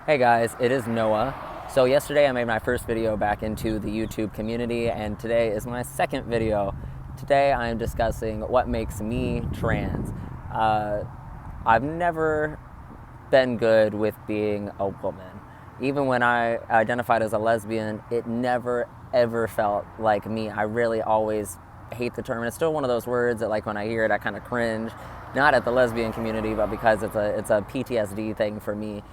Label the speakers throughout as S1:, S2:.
S1: Hey guys, it is Noah. So yesterday I made my first video back into the YouTube community, and today is my second video. Today I am discussing what makes me trans. I've never been good with being a woman. Even when I identified as a lesbian, it never ever felt like me. I really always hate the term. And it's still one of those words that, like, when I hear it I kind of cringe. Not at the lesbian community, but because it's a PTSD thing for me,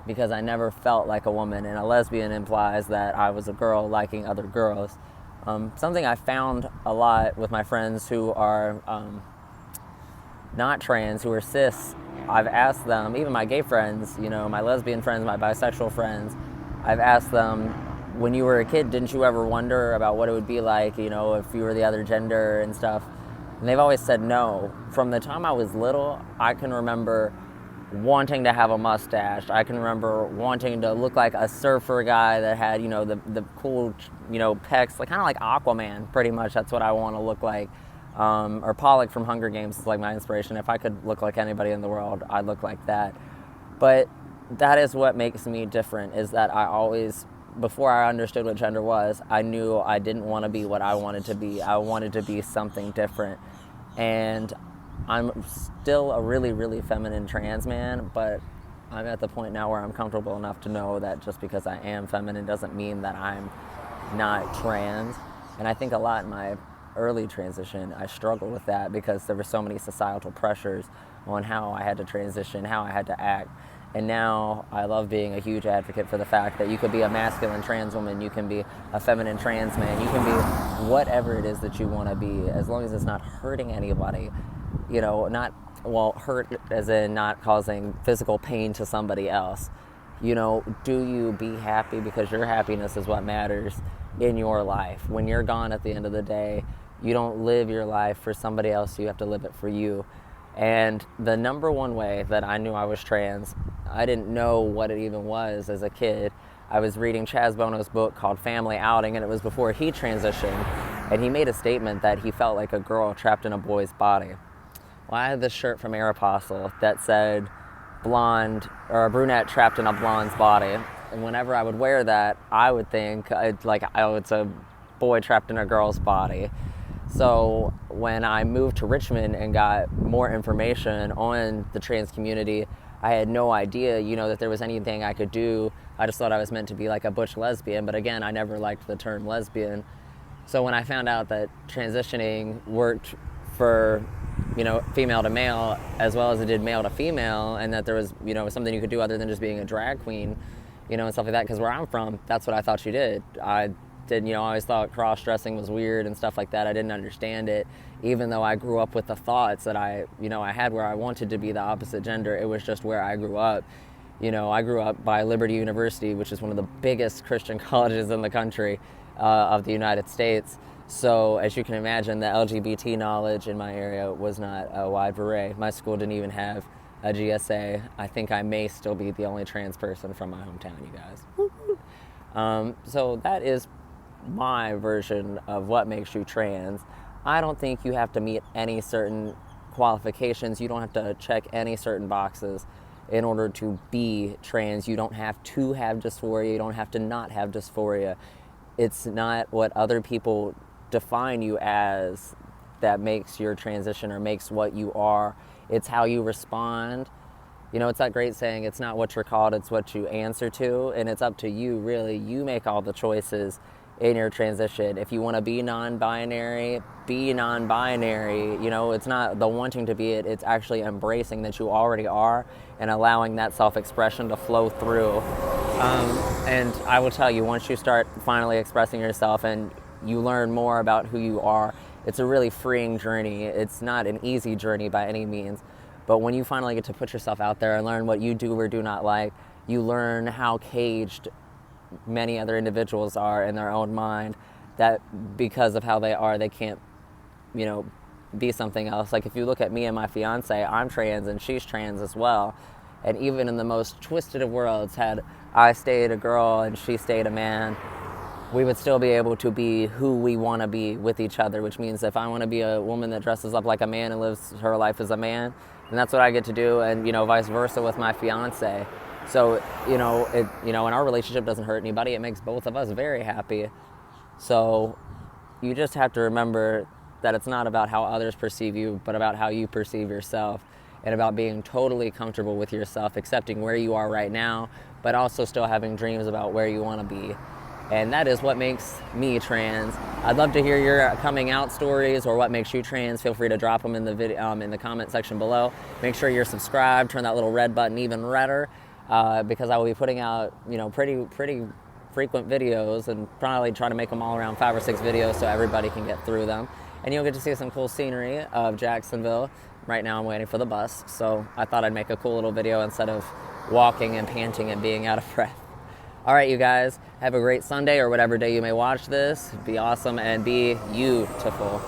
S1: because I never felt like a woman, and a lesbian implies that I was a girl liking other girls. Something I found a lot with my friends who are not trans, who are cis. I've asked them, even my gay friends, my lesbian friends, my bisexual friends, I've asked them, when you were a kid, didn't you ever wonder about what it would be like, if you were the other gender and stuff? And they've always said no. From the time I was little, I can remember wanting to have a mustache. I can remember wanting to look like a surfer guy that had, the cool, pecs, kind of like Aquaman, pretty much. That's what I want to look like. Or Pollock from Hunger Games is like my inspiration. If I could look like anybody in the world, I'd look like that. But that is what makes me different, is that I always, before I understood what gender was, I knew I didn't want to be what I wanted to be. I wanted to be something different. And I'm still a really, really feminine trans man, but I'm at the point now where I'm comfortable enough to know that just because I am feminine doesn't mean that I'm not trans. And I think a lot in my early transition, I struggled with that because there were so many societal pressures on how I had to transition, how I had to act. And now I love being a huge advocate for the fact that you could be a masculine trans woman, you can be a feminine trans man, you can be whatever it is that you want to be, as long as it's not hurting anybody. Hurt as in not causing physical pain to somebody else. Do you be happy, because your happiness is what matters in your life. When you're gone at the end of the day, you don't live your life for somebody else, you have to live it for you. And the number one way that I knew I was trans, I didn't know what it even was as a kid. I was reading Chaz Bono's book called Family Outing, and it was before he transitioned, and he made a statement that he felt like a girl trapped in a boy's body. Well, I had this shirt from Aeropostale that said blonde, or a brunette trapped in a blonde's body. And whenever I would wear that, I would think, it's a boy trapped in a girl's body. So when I moved to Richmond and got more information on the trans community, I had no idea, that there was anything I could do. I just thought I was meant to be like a butch lesbian, but again, I never liked the term lesbian. So when I found out that transitioning worked for, female to male as well as it did male to female, and that there was, something you could do other than just being a drag queen, and stuff like that, because where I'm from, that's what I thought you did. I always thought cross-dressing was weird and stuff like that. I didn't understand it, even though I grew up with the thoughts that I had where I wanted to be the opposite gender. It was just where I grew up. I grew up by Liberty University, which is one of the biggest Christian colleges in the country of the United States. So as you can imagine, the LGBT knowledge in my area was not a wide array. My school didn't even have a GSA. I think I may still be the only trans person from my hometown, you guys. So that is my version of what makes you trans. I don't think you have to meet any certain qualifications. You don't have to check any certain boxes in order to be trans. You don't have to have dysphoria. You don't have to not have dysphoria. It's not what other people define you as that makes your transition or makes what you are. It's how you respond. It's that great saying, it's not what you're called, it's what you answer to. And it's up to you, really. You make all the choices in your transition. If you want to be non-binary, be non-binary. It's not the wanting to be it, it's actually embracing that you already are and allowing that self-expression to flow through. And I will tell you, once you start finally expressing yourself and you learn more about who you are, it's a really freeing journey. It's not an easy journey by any means, but when you finally get to put yourself out there and learn what you do or do not like, you learn how caged many other individuals are in their own mind, that because of how they are, they can't, be something else. Like if you look at me and my fiance, I'm trans and she's trans as well. And even in the most twisted of worlds, had I stayed a girl and she stayed a man, we would still be able to be who we want to be with each other, which means if I want to be a woman that dresses up like a man and lives her life as a man, then that's what I get to do, and vice versa with my fiance. So, and our relationship doesn't hurt anybody. It makes both of us very happy. So you just have to remember that it's not about how others perceive you, but about how you perceive yourself, and about being totally comfortable with yourself, accepting where you are right now, but also still having dreams about where you want to be. And that is what makes me trans. I'd love to hear your coming out stories or what makes you trans. Feel free to drop them in the video, in the comment section below. Make sure you're subscribed. Turn that little red button even redder, because I will be putting out, pretty frequent videos, and probably try to make them all around 5 or 6 videos so everybody can get through them. And you'll get to see some cool scenery of Jacksonville. Right now I'm waiting for the bus, so I thought I'd make a cool little video instead of walking and panting and being out of breath. All right, you guys, have a great Sunday or whatever day you may watch this. Be awesome and be beautiful.